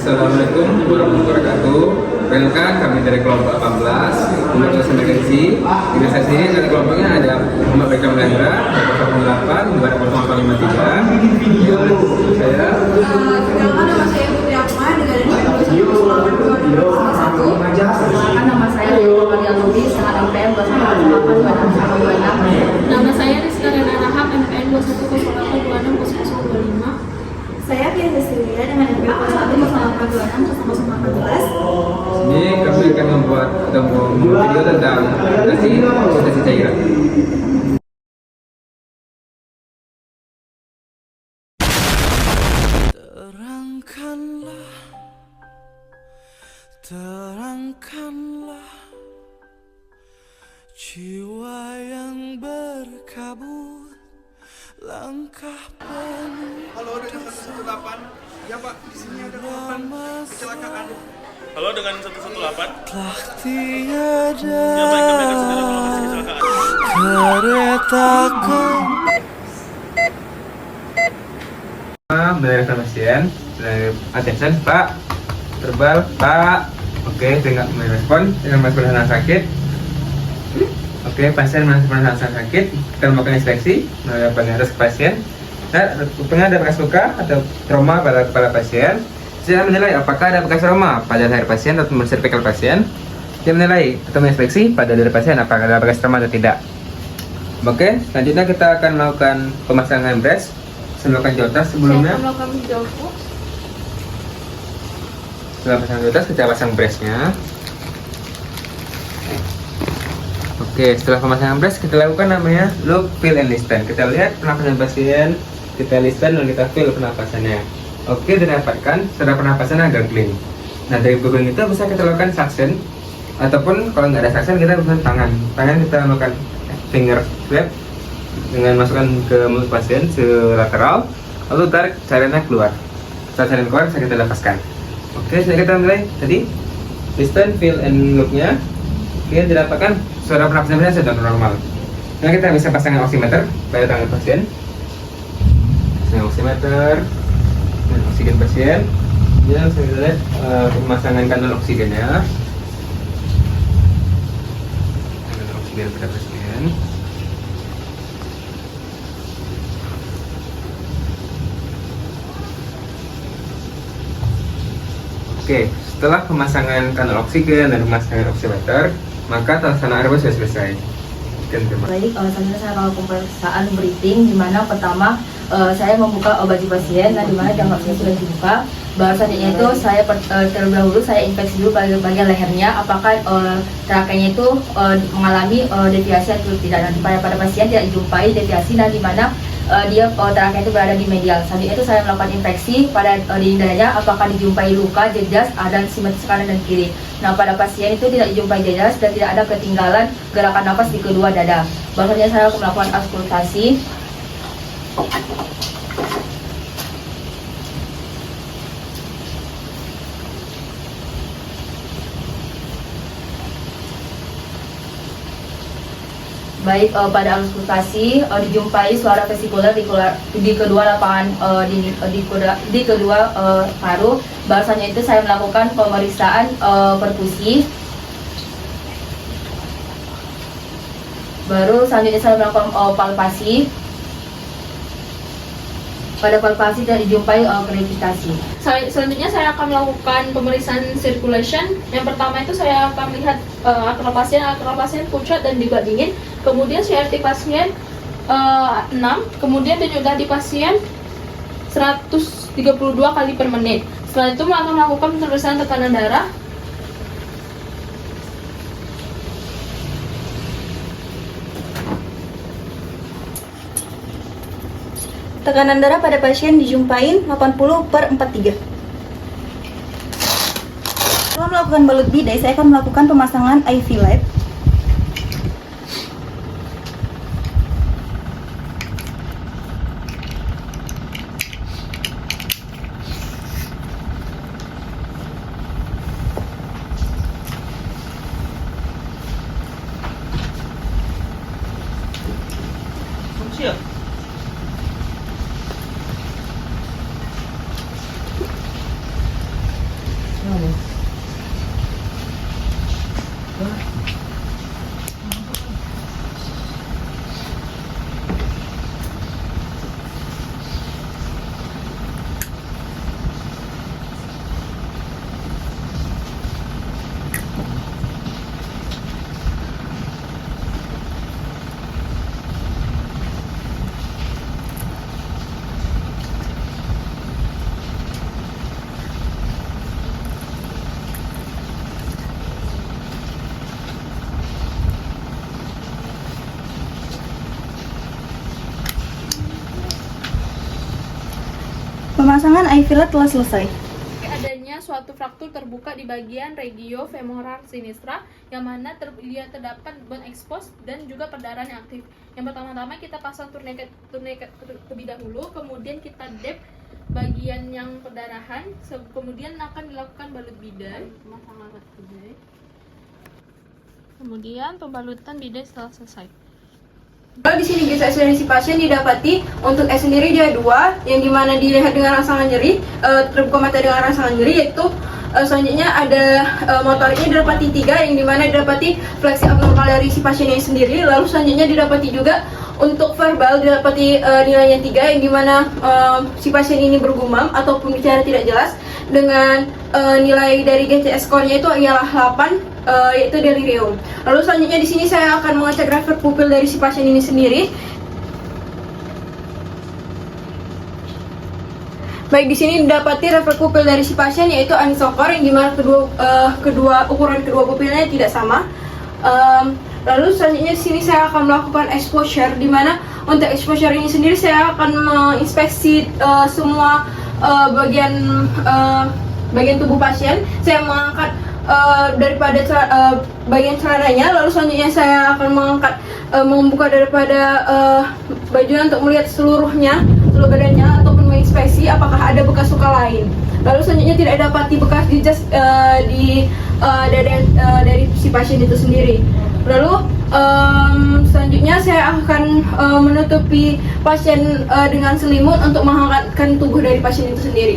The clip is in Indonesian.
Assalamualaikum warahmatullahi wabarakatuh. Welcome, kami dari kelompok 18 untuk dosen emergensi. Di desa sini dari kelompoknya ada Muhammad Bekam Lendra, 08 20053. Saya Perkenalkan, nama saya Putri Akma dengan NIM 210821. Nama saya Maria Lubis dengan MPN 21082626. Nama saya Rizka Rena Rahab, MPN 2108260025. Saya Pia Cecilia dengan NIM 2108260014. ini kami akan membuat atau membuat video tentang oksidasi cairan. Terangkanlah jiwa yang berkabut, langkah penuh. Halo dengan 118. Ya Pak, di sini ada korban kecelakaan. Halo dengan 118. Telah tiada Ya baik, kami akan segera melokasi kecelakaan. keretakan. Menerima pasien, attention Pak, verbal Pak. Oke, dengan merespon dengan sakit. Oke, pasien merasa sakit, kita melakukan inspeksi melakukan pengawas pasien. Nah, rupanya ada bekas luka atau trauma pada kepala pasien. Saya menilai apakah ada bekas trauma pada leher pasien atau cervical pasien. Saya menilai atau menginspeksi pada dada pasien apakah ada bekas trauma atau tidak. Oke, selanjutnya kita akan melakukan pemasangan brace. Saya melakukan jotas sebelumnya. Saya akan melakukan videoku. Setelah pasang jotas, kita pasang brace-nya. Oke, setelah pemasangan brace kita lakukan namanya look, feel, and listen. Kita lihat pernapasan pasien, kita listen, dan kita feel pernapasannya. Oke, didapatkan setelah pernapasannya gurgling. Nah, dari gurgling itu bisa kita lakukan suction, ataupun kalau nggak ada suction kita gunakan tangan. Tangan kita melakukan finger grab dengan masukkan ke mulut pasien lateral, lalu tarik cairannya keluar. Setelah cairan keluar, bisa kita lepaskan. Oke, selanjutnya kita mulai tadi listen, feel, and look-nya. Oke, didapatkan suara pernapasan pasien sudah normal. Nah, kita bisa pasangkan oximeter pada tangan pasien. Pasang oximeter dan oksigen pasien. Yang saya lihat pemasangan kanal oksigennya. Kanal oksigen pada pasien. Oke, setelah pemasangan kanal oksigen dan pemasangan oximeter, maka telaksana aerob sudah selesai. Baik, selanjutnya saya akan pemeriksaan breathing, di mana pertama saya membuka baju pasien, di mana jangkauannya sudah dibuka. Baru selanjutnya itu saya terlebih dahulu saya inspeksi dulu bagian lehernya, apakah trakenya itu mengalami deviasi atau tidak. Nanti pada pasien tidak dijumpai deviasi, di mana dia trakenya itu berada di medial. Selanjutnya itu saya melakukan inspeksi pada di dadanya, apakah dijumpai luka, jejas, ada simetris kanan dan kiri. Nah, pada pasien itu tidak dijumpai jejas dan tidak ada ketinggalan gerakan nafas di kedua dada. Bahkan saya melakukan auskultasi. Baik, pada auskultasi dijumpai suara vesikuler di kedua lapangan di kedua paru. Bahasanya itu saya melakukan pemeriksaan perkusi. Baru selanjutnya saya melakukan palpasi. Pada palpasi tidak dijumpai krevitasi. Selanjutnya saya akan melakukan pemeriksaan circulation. Yang pertama itu saya akan melihat akral pasien pucat dan juga dingin. Kemudian CRT pasien 6. Kemudian denyut nadi pasien 132 kali per menit. Setelah itu akan melakukan pemeriksaan tekanan darah. Tekanan darah pada pasien dijumpai 80/43. Setelah melakukan balut bidai, saya akan melakukan pemasangan IV light. Siap. pemasangan iFiller telah selesai. Adanya suatu fraktur terbuka di bagian regio femoral sinistra yang mana terdapat bone expose dan juga perdarahan yang aktif. Yang pertama-tama kita pasang tourniquet terlebih dahulu, kemudian kita dep bagian yang perdarahan, kemudian akan dilakukan balut bidan. Kemudian pembalutan bidan setelah selesai. Kalau di sini gejala eksistensi pasien didapati untuk S sendiri dia 2, yang dimana dilihat dengan rangsangan nyeri, terbuka mata dengan rangsangan nyeri, yaitu selanjutnya ada motoriknya didapati 3, yang dimana didapati fleksi abnormal dari si pasiennya sendiri. Lalu selanjutnya didapati juga untuk verbal didapati nilainya 3, yang dimana si pasien ini bergumam ataupun bicara tidak jelas dengan nilai dari GCS score-nya itu ialah 8, yaitu delirium. Lalu selanjutnya di sini saya akan mengecek refleks pupil dari si pasien ini sendiri. Baik, di sini didapati refleks pupil dari si pasien yaitu anisokor, yang dimana ukuran kedua pupilnya tidak sama. Lalu selanjutnya di sini saya akan melakukan exposure, di mana untuk exposure ini sendiri saya akan menginspeksi semua bagian tubuh pasien. Saya mengangkat daripada bagian celananya, lalu selanjutnya saya akan membuka daripada bajunya untuk melihat seluruh badannya ataupun menginspeksi apakah ada bekas luka lain. Lalu selanjutnya tidak dapati bekas jejak di dada dari si pasien itu sendiri. Lalu selanjutnya saya akan menutupi pasien dengan selimut untuk menghangatkan tubuh dari pasien itu sendiri.